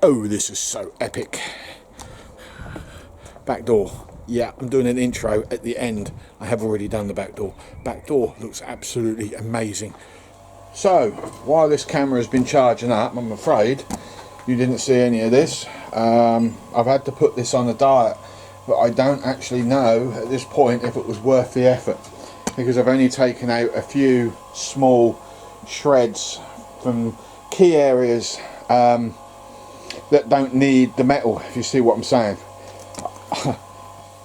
Oh, this is so epic. Back door. Yeah, I'm doing an intro at the end. I have already done the back door. Back door looks absolutely amazing. So, while this camera has been charging up, I'm afraid you didn't see any of this. I've had to put this on a diet, but I don't actually know at this point if it was worth the effort, because I've only taken out a few small shreds from key areas that don't need the metal, if you see what I'm saying.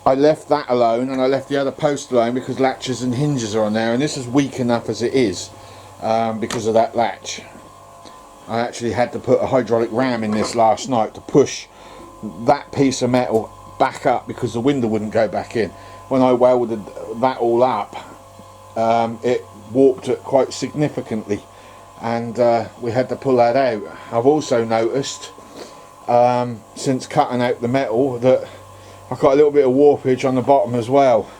I left that alone, and I left the other post alone because latches and hinges are on there, and this is weak enough as it is because of that latch. I actually had to put a hydraulic ram in this last night to push that piece of metal back up because the window wouldn't go back in. When I welded that all up, it warped it quite significantly, and we had to pull that out. I've also noticed since cutting out the metal that I've got a little bit of warpage on the bottom as well.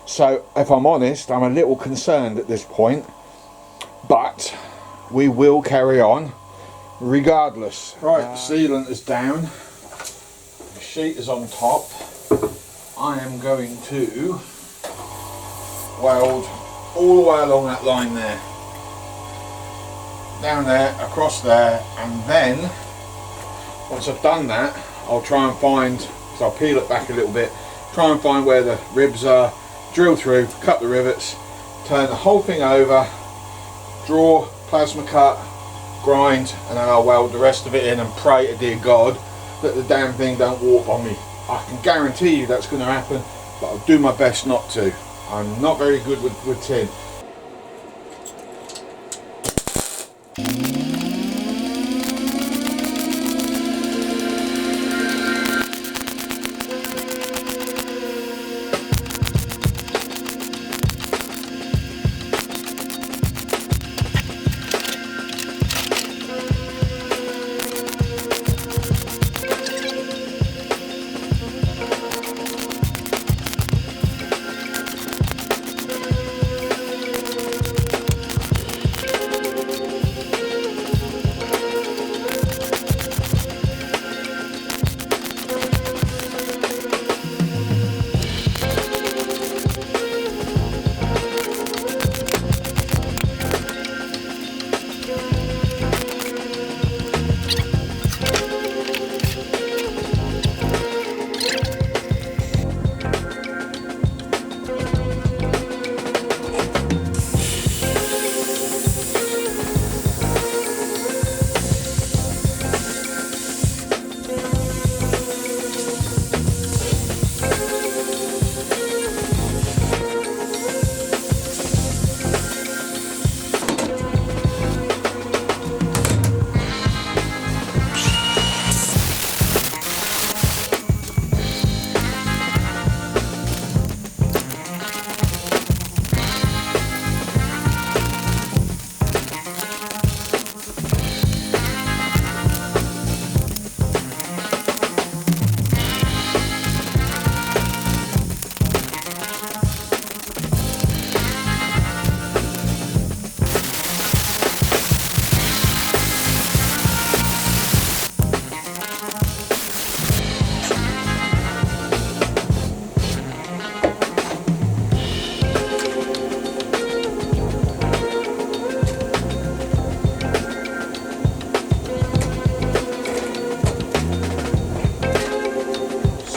So if I'm honest, I'm a little concerned at this point, but we will carry on regardless. Right, the sealant is down, the sheet is on top. I am going to weld all the way along that line there, down there, across there, and then once I've done that, I'll try and find, so I'll peel it back a little bit, try and find where the ribs are, drill through, cut the rivets, turn the whole thing over, draw, plasma cut, grind, and then I'll weld the rest of it in and pray to dear God that the damn thing don't warp on me. I can guarantee you that's going to happen, but I'll do my best not to. I'm not very good with tin.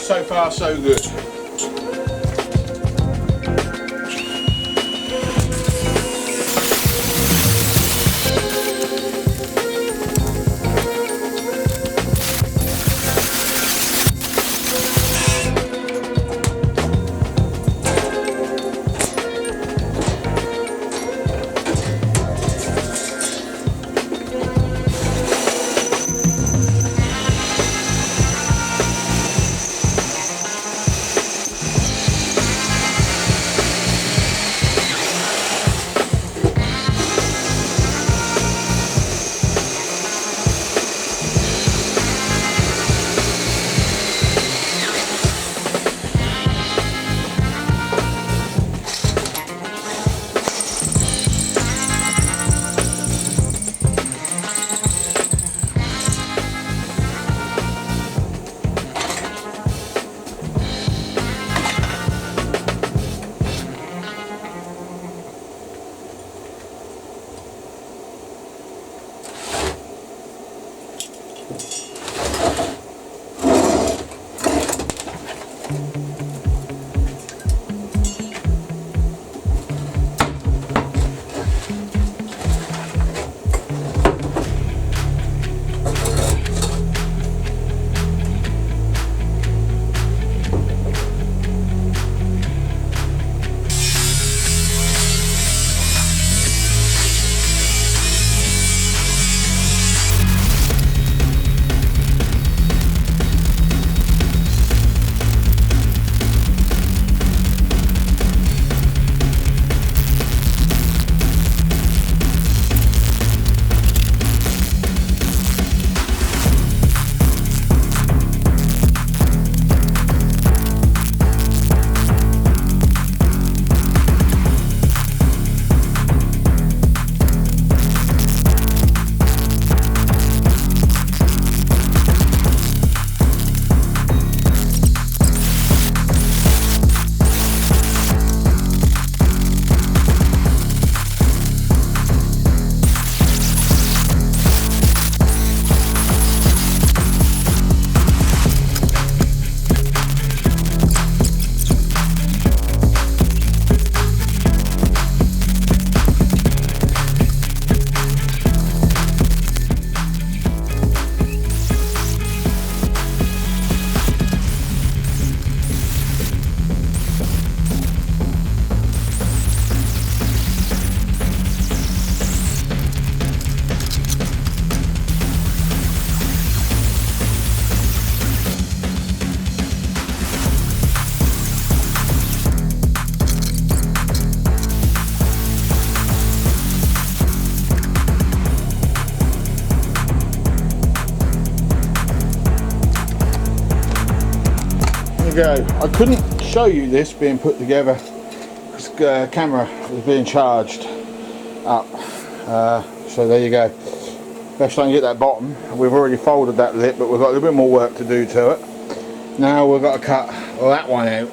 So far so good. Go. I couldn't show you this being put together because the camera was being charged up, so there you go. Best I can get that bottom. We've already folded that lip, but we've got a little bit more work to do to it. Now we've got to cut that one out,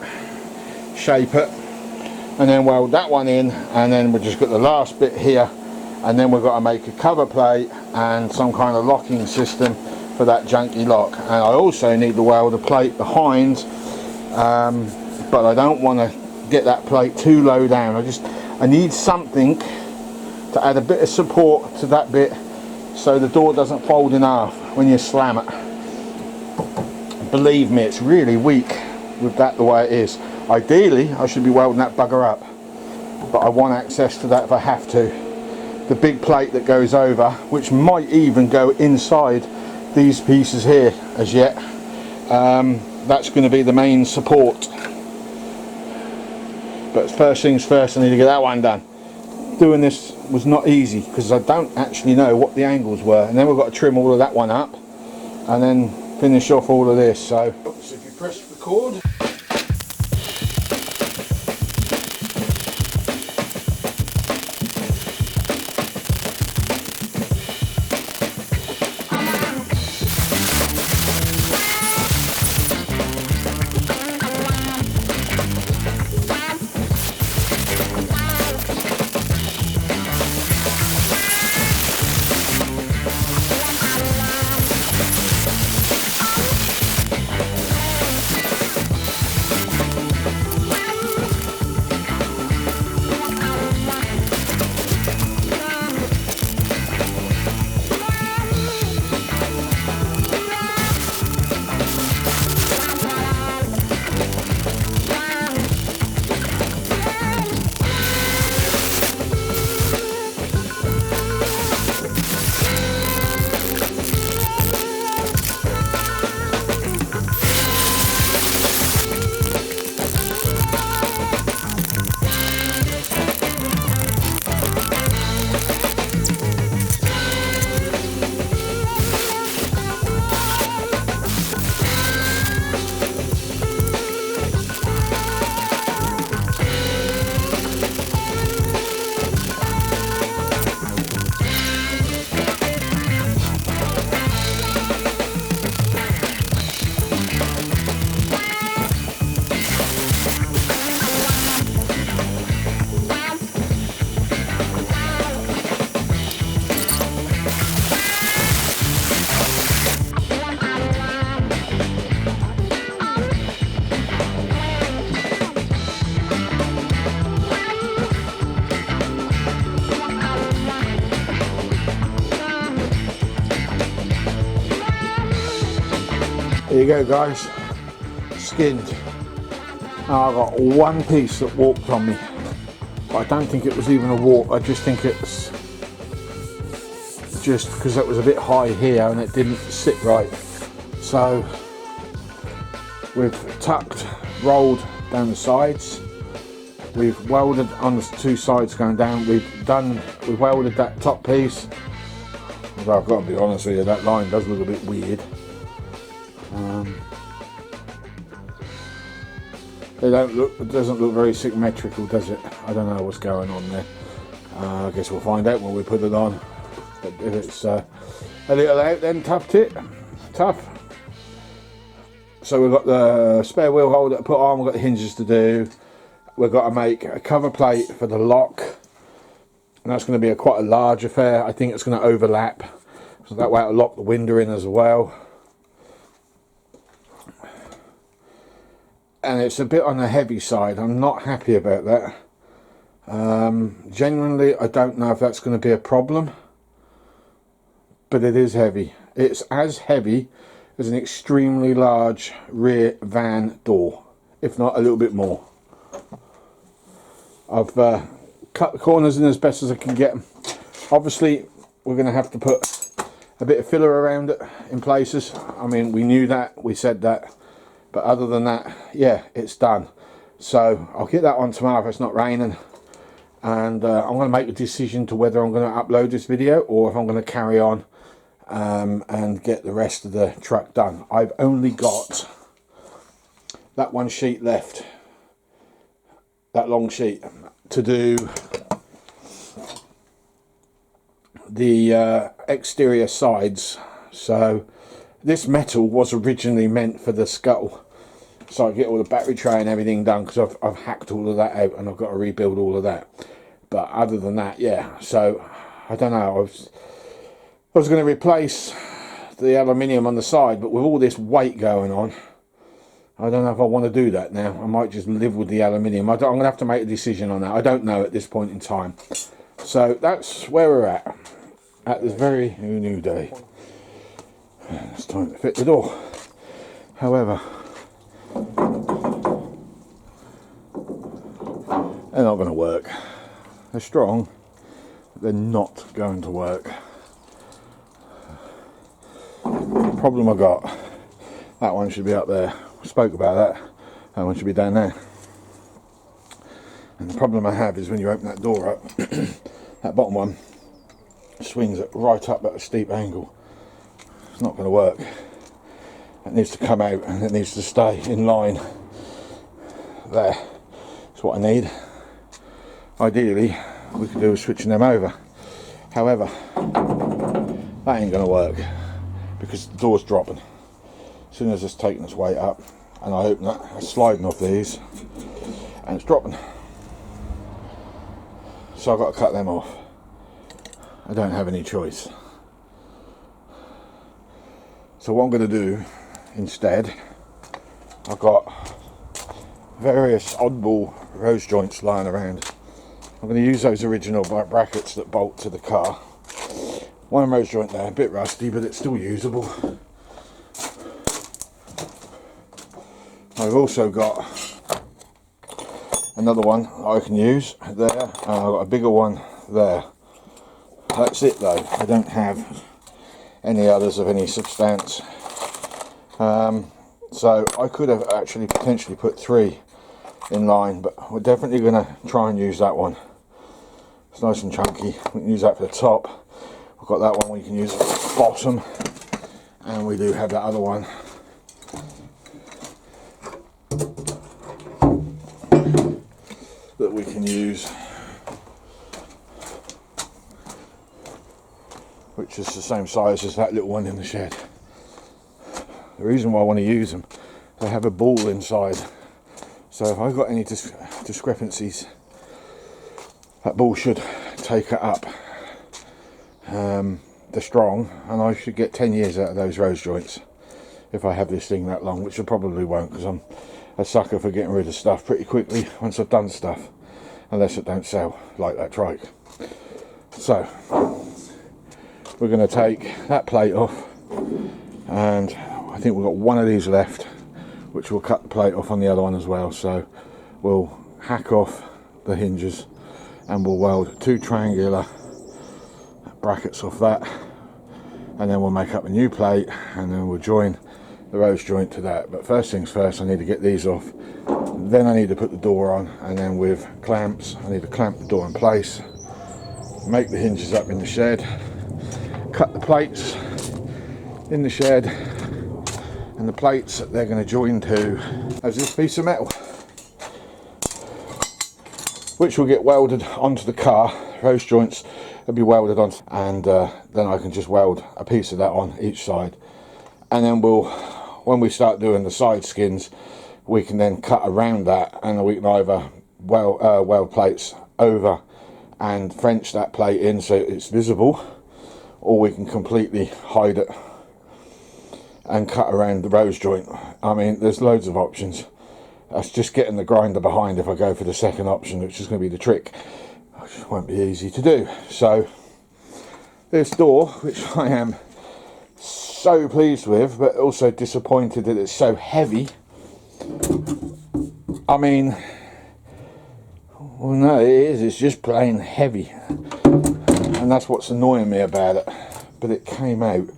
shape it, and then weld that one in, and then we've just got the last bit here, and then we've got to make a cover plate and some kind of locking system for that junky lock. And I also need to weld a plate behind, but I don't want to get that plate too low down. I need something to add a bit of support to that bit so the door doesn't fold in half when you slam it. Believe me, it's really weak with that the way it is. Ideally I should be welding that bugger up, but I want access to that if I have to. The big plate that goes over, which might even go inside these pieces here as yet, that's going to be the main support. But first things first, I need to get that one done. Doing this was not easy because I don't actually know what the angles were, and then we've got to trim all of that one up and then finish off all of this. So if you press record, There you go, guys, skinned. Now I've got one piece that warped on me, but I don't think it was even a warp. I just think it's just because it was a bit high here and it didn't sit right. So we've tucked, rolled down the sides. We've welded on the two sides going down. We've welded that top piece. Although I've got to be honest with you, that line does look a bit weird. It doesn't look very symmetrical, does it? I don't know what's going on there. I guess we'll find out when we put it on. But if it's a little out, then tough. So we've got the spare wheel holder to put on, we've got the hinges to do. We've got to make a cover plate for the lock. And that's going to be quite a large affair. I think it's going to overlap. So that way it'll lock the window in as well. And it's a bit on the heavy side. I'm not happy about that. Genuinely, I don't know if that's going to be a problem. But it is heavy. It's as heavy as an extremely large rear van door, if not a little bit more. I've cut the corners in as best as I can get them. Obviously, we're going to have to put a bit of filler around it in places. I mean, we knew that, we said that. But other than that, yeah, it's done. So I'll get that on tomorrow if it's not raining. And I'm going to make a decision to whether I'm going to upload this video or if I'm going to carry on and get the rest of the truck done. I've only got that one sheet left, that long sheet, to do the exterior sides. So this metal was originally meant for the scuttle, so I get all the battery tray and everything done, because I've hacked all of that out and I've got to rebuild all of that. But other than that, yeah, so I don't know, I was going to replace the aluminium on the side, but with all this weight going on, I don't know if I want to do that now. I might just live with the aluminium. I'm going to have to make a decision on that. I don't know at this point in time. So that's where we're at this very new day. It's time to fit the door. However, they're not going to work. They're strong, but they're not going to work. The problem I got, that one should be up there. I spoke about that. That one should be down there. And the problem I have is when you open that door up, that bottom one swings it right up at a steep angle. It's not going to work. It needs to come out and it needs to stay in line. There. That's what I need. Ideally, we could do switching them over. However, that ain't going to work because the door's dropping. As soon as it's taking its weight up and I open it, it's sliding off these and it's dropping. So I've got to cut them off. I don't have any choice. So what I'm going to do instead, I've got various oddball rose joints lying around. I'm going to use those original brackets that bolt to the car. One rose joint there, a bit rusty, but it's still usable. I've also got another one I can use there, and I've got a bigger one there. That's it though, I don't have any others of any substance. So I could have actually potentially put 3 in line, but we're definitely going to try and use that one. It's nice and chunky. We can use that for the top. We've got that one we can use for the bottom, and we do have that other one that we can use, which is the same size as that little one in the shed. The reason why I want to use them, they have a ball inside, so if I've got any discrepancies, that ball should take it up. They're strong, and I should get 10 years out of those rose joints if I have this thing that long, which I probably won't, because I'm a sucker for getting rid of stuff pretty quickly once I've done stuff, unless it don't sell, like that trike. So we're going to take that plate off, and I think we've got one of these left, which will cut the plate off on the other one as well. So we'll hack off the hinges and we'll weld 2 triangular brackets off that, and then we'll make up a new plate, and then we'll join the rose joint to that. But first things first, I need to get these off, then I need to put the door on, and then with clamps I need to clamp the door in place, make the hinges up in the shed, cut the plates in the shed, and the plates they're going to join to as this piece of metal, which will get welded onto the car. Rose joints will be welded on, and then I can just weld a piece of that on each side, and then when we start doing the side skins, we can then cut around that, and we can either weld plates over and French that plate in so it's visible, or we can completely hide it and cut around the rose joint. I mean, there's loads of options. That's just getting the grinder behind if I go for the second option, which is going to be the trick, which won't be easy to do. So this door, which I am so pleased with, but also disappointed that it's so heavy. I mean, well, no, it is, it's just plain heavy, and that's what's annoying me about it. But it came out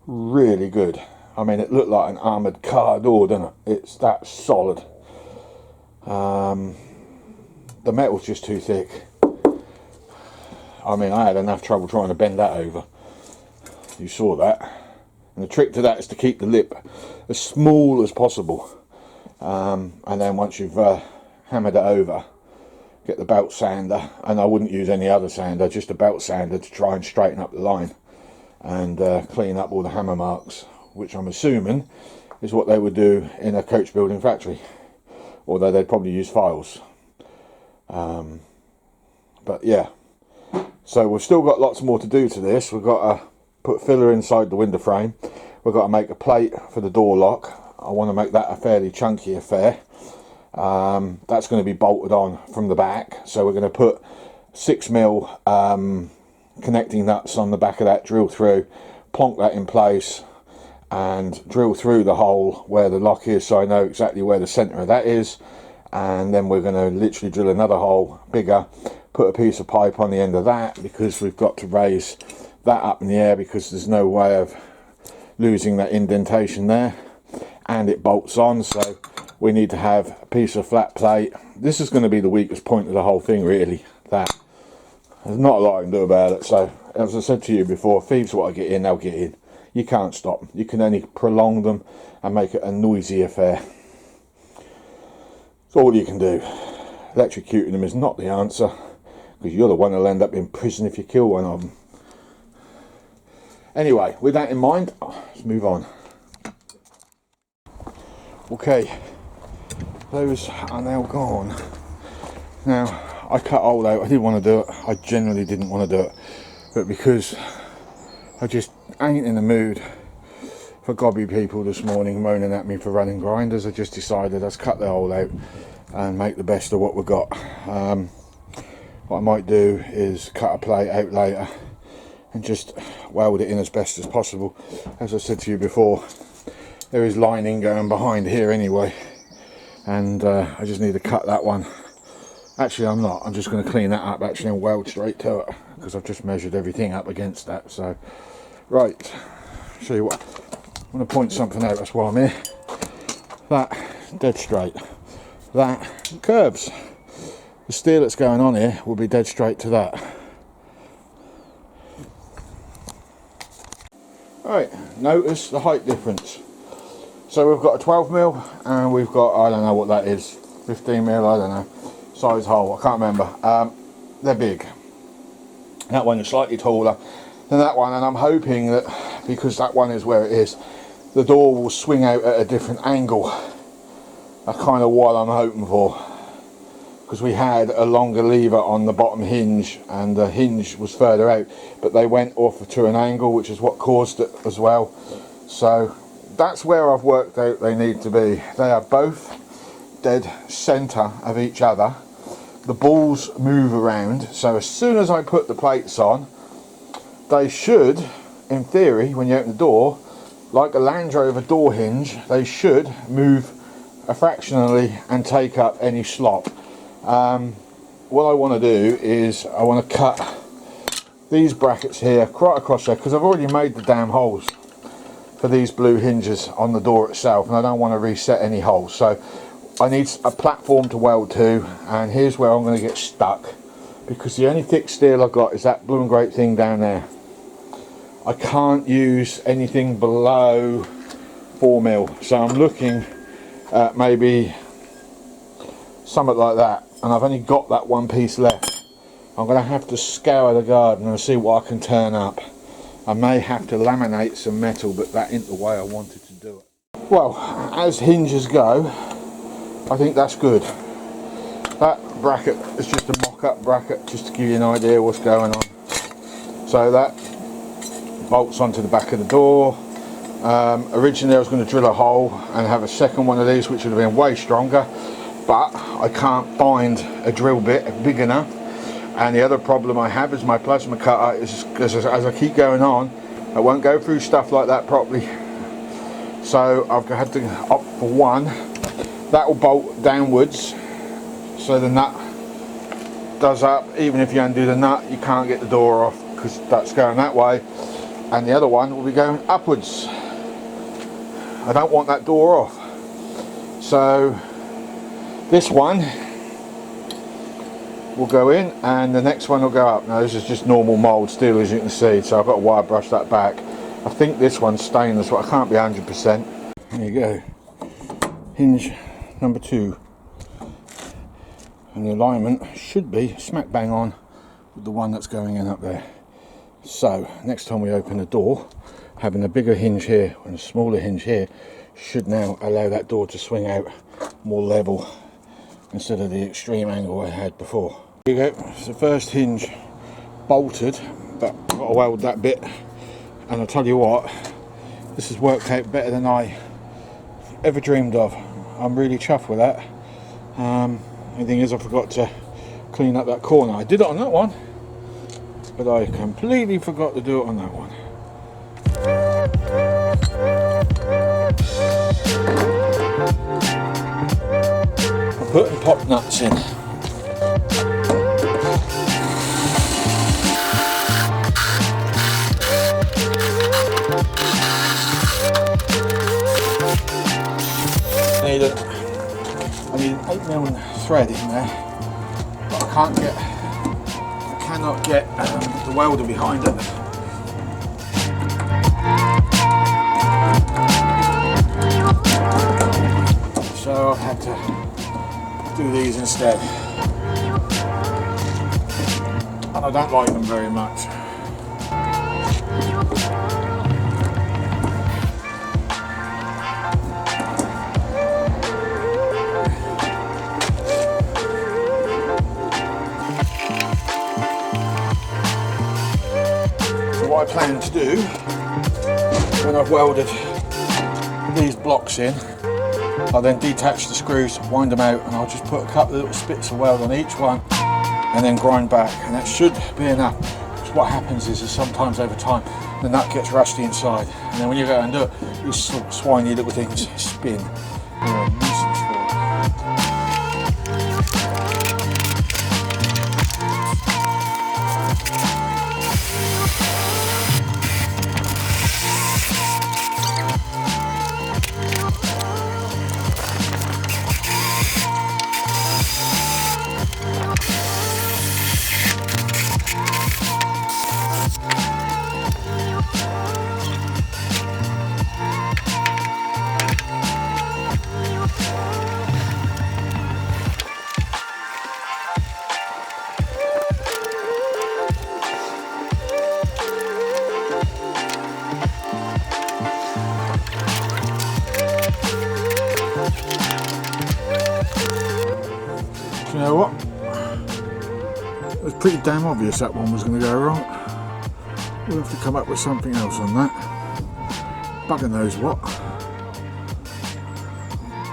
really good. I mean, it looked like an armoured car door, didn't it? It's that solid. The metal's just too thick. I mean, I had enough trouble trying to bend that over. You saw that. And the trick to that is to keep the lip as small as possible. And then once you've hammered it over, get the belt sander, and I wouldn't use any other sander, just a belt sander to try and straighten up the line and clean up all the hammer marks, which I'm assuming is what they would do in a coach building factory, although they'd probably use files. But yeah, so we've still got lots more to do to this. We've got to put filler inside the window frame. We've got to make a plate for the door lock. I want to make that a fairly chunky affair. That's going to be bolted on from the back, so we're going to put 6mm connecting nuts on the back of that, drill through, plonk that in place, and drill through the hole where the lock is, so I know exactly where the centre of that is. And then we're going to literally drill another hole bigger, put a piece of pipe on the end of that, because we've got to raise that up in the air, because there's no way of losing that indentation there, and it bolts on, so we need to have a piece of flat plate. This is going to be the weakest point of the whole thing, really. That there's not a lot I can do about it. So as I said to you before, thieves want to get in, they'll get in. You can't stop them. You can only prolong them and make it a noisy affair. It's all you can do. Electrocuting them is not the answer, because you're the one who'll end up in prison if you kill one of them. Anyway, with that in mind, let's move on. Okay, those are now gone. Now, I cut all out. I didn't want to do it. I generally didn't want to do it, but because I just ain't in the mood for gobby people this morning moaning at me for running grinders, I just decided let's cut the hole out and make the best of what we've got. What I might do is cut a plate out later and just weld it in as best as possible. As I said to you before, there is lining going behind here anyway, and I just need to cut that one. Actually, I'm not. I'm just going to clean that up actually and weld straight to it, because I've just measured everything up against that. So, right, show you what. I'm going to point something out. That's why I'm here. That dead straight. That curves. The steel that's going on here will be dead straight to that. Alright, notice the height difference. So we've got a 12mm and we've got, I don't know what that is, 15mm, I don't know, size hole, I can't remember. They're big. That one is slightly taller than that one, and I'm hoping that because that one is where it is, the door will swing out at a different angle. That's kind of what I'm hoping for, because we had a longer lever on the bottom hinge and the hinge was further out, but they went off to an angle, which is what caused it as well. So that's where I've worked out they need to be. They are both dead centre of each other. The balls move around, so as soon as I put the plates on, they should, in theory, when you open the door, like a Land Rover door hinge, they should move fractionally and take up any slop. What I want to do is I want to cut these brackets here right across there, because I've already made the damn holes for these blue hinges on the door itself, and I don't want to reset any holes. So I need a platform to weld to, and here's where I'm going to get stuck, because the only thick steel I've got is that blue and grape thing down there. I can't use anything below 4mm, so I'm looking at maybe something like that, and I've only got that one piece left. I'm going to have to scour the garden and see what I can turn up. I may have to laminate some metal, but that isn't the way I wanted to do it. Well, as hinges go, I think that's good. That bracket is just a mock-up bracket, just to give you an idea what's going on. So that bolts onto the back of the door. Originally I was going to drill a hole and have a second one of these, which would have been way stronger, but I can't find a drill bit big enough. And the other problem I have is my plasma cutter is, because as I keep going on, I won't go through stuff like that properly. So I've had to opt for one. That will bolt downwards, so the nut does up. Even if you undo the nut, you can't get the door off, because that's going that way. And the other one will be going upwards. I don't want that door off. So this one will go in, and the next one will go up. Now this is just normal mould steel, as you can see, so I've got to wire brush that back. I think this one's stainless, but I can't be 100%. There you go, hinge number 2, and the alignment should be smack bang on with the one that's going in up there. So next time we open the door, having a bigger hinge here and a smaller hinge here should now allow that door to swing out more level, instead of the extreme angle I had before. Here you go, it's the first hinge bolted, but I've got to weld that bit, and I'll tell you what, this has worked out better than I ever dreamed of. I'm really chuffed with that. The thing is, I forgot to clean up that corner. I did it on that one, but I completely forgot to do it on that one. Putting pop nuts in. I need an 8mm thread in there, but I cannot get the welder behind it. So I've had to do these instead, and I don't like them very much. So what I plan to do when I've welded these blocks in, I'll then detach the screws, wind them out, and I'll just put a couple of little spits of weld on each one and then grind back, and that should be enough. Because what happens is sometimes over time the nut gets rusty inside, and then when you go and do it, these sort of swiny little things spin. They're a nuisance for it. You know what? It was pretty damn obvious that one was going to go wrong. We'll have to come up with something else on that. Bugger knows what.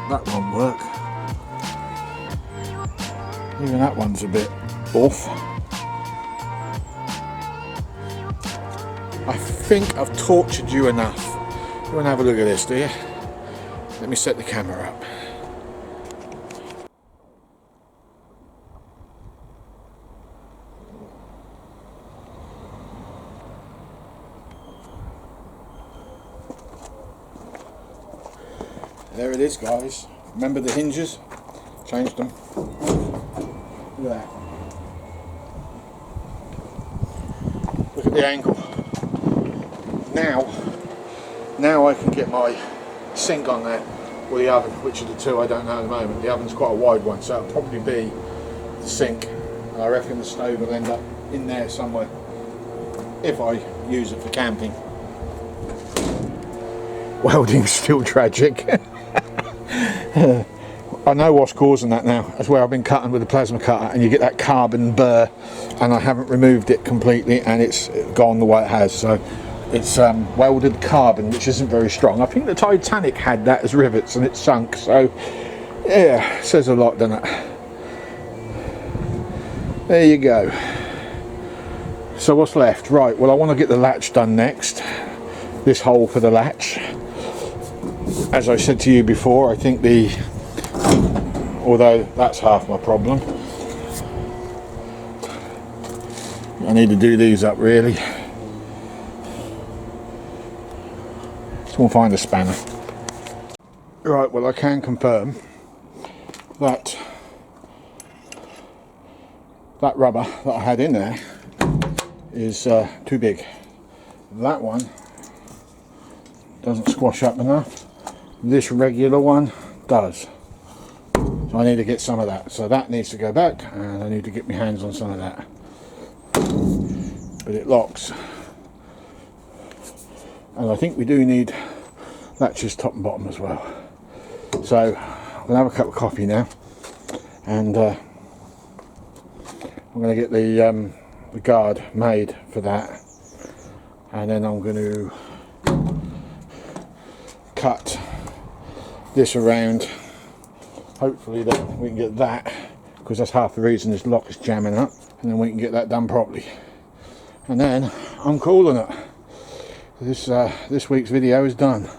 That won't work. Even that one's a bit off. I think I've tortured you enough You want to have a look at this, do you? Let me set the camera up. There it is, guys. Remember the hinges? Changed them. Look at that. Look at the angle. Now I can get my sink on there, or the oven, which of the two I don't know at the moment. The oven's quite a wide one, so it'll probably be the sink. And I reckon the stove will end up in there somewhere if I use it for camping. Welding's still tragic. I know what's causing that now. That's where I've been cutting with the plasma cutter, and you get that carbon burr, and I haven't removed it completely, and it's gone the way it has. So it's welded carbon, which isn't very strong. I think the Titanic had that as rivets and it sunk, so yeah, says a lot, doesn't it? There you go. So what's left? Right, well, I want to get the latch done next. This hole for the latch. As I said to you before, I think although that's half my problem, I need to do these up really. We'll find a spanner. Right, well, I can confirm that rubber that I had in there is too big. That one doesn't squash up enough. This regular one does. So I need to get some of that. So that needs to go back, and I need to get my hands on some of that. But it locks. And I think we do need latches top and bottom as well. So I'll have a cup of coffee now, and I'm going to get the guard made for that, and then I'm going to cut this around. Hopefully that we can get that, because that's half the reason this lock is jamming up, and then we can get that done properly, and then I'm calling it. This week's video is done.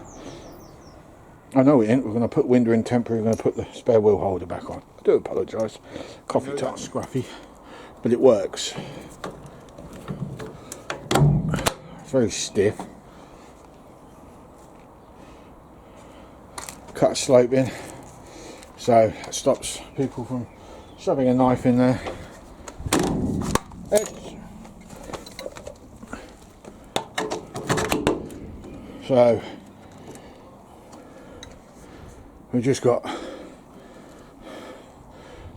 I know it ain't. We're going to put window in temporary. We're going to put the spare wheel holder back on. I do apologise. Coffee time scruffy, but it works. It's very stiff. Cut a slope in, so it stops people from shoving a knife in there. So we've just got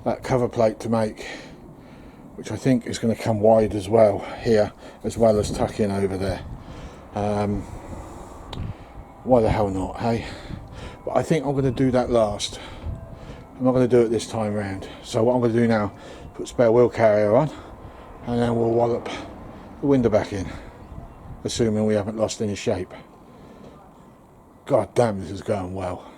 that cover plate to make, which I think is going to come wide as well here, as well as tuck in over there. Why the hell not, hey? But I think I'm going to do that last. I'm not going to do it this time round. So what I'm going to do now, put spare wheel carrier on, and then we'll wallop the window back in, assuming we haven't lost any shape. God damn, this is going well.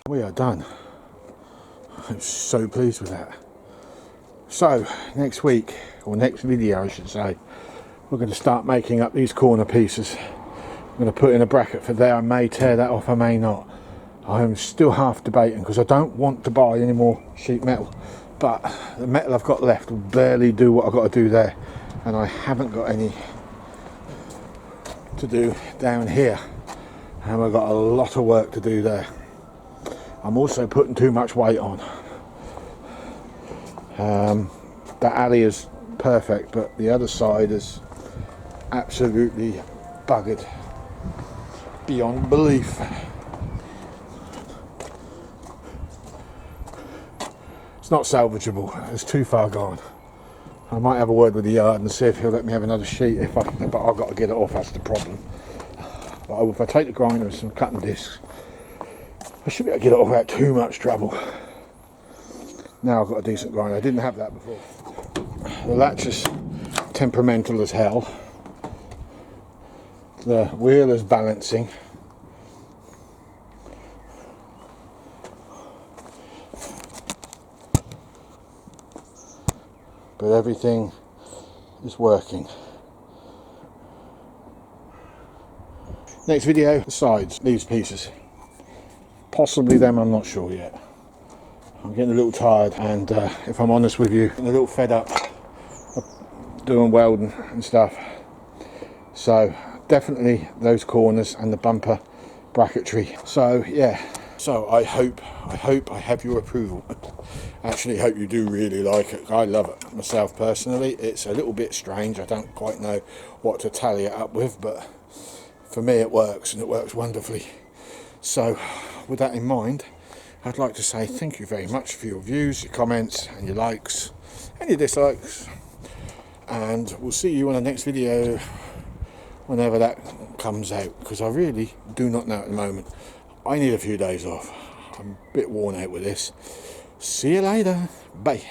We are done. I'm so pleased with that. So next week, or next video I should say, we're going to start making up these corner pieces. I'm going to put in a bracket for there. I may tear that off, I may not. I'm still half debating, because I don't want to buy any more sheet metal, but the metal I've got left will barely do what I've got to do there, and I haven't got any to do down here, and I've got a lot of work to do there. I'm also putting too much weight on. That alley is perfect, but the other side is absolutely buggered beyond belief. It's not salvageable, it's too far gone. I might have a word with the yard and see if he'll let me have another sheet, but I've got to get it off, that's the problem. But if I take the grinder and some cutting discs, I should be able to get it off without too much trouble. Now I've got a decent grinder. I didn't have that before. The latch is temperamental as hell. The wheel is balancing. But everything is working. Next video, the sides, these pieces. Possibly them, I'm not sure yet. I'm getting a little tired, and if I'm honest with you, I'm a little fed up of doing welding and stuff. So definitely those corners and the bumper bracketry. So yeah, so I hope I have your approval. Actually hope you do really like it. I love it myself personally. It's a little bit strange, I don't quite know what to tally it up with, but for me it works, and it works wonderfully. So with that in mind, I'd like to say thank you very much for your views, your comments and your likes and your dislikes, and we'll see you on the next video whenever that comes out, because I really do not know at the moment. I need a few days off. I'm a bit worn out with this. See you later. Bye.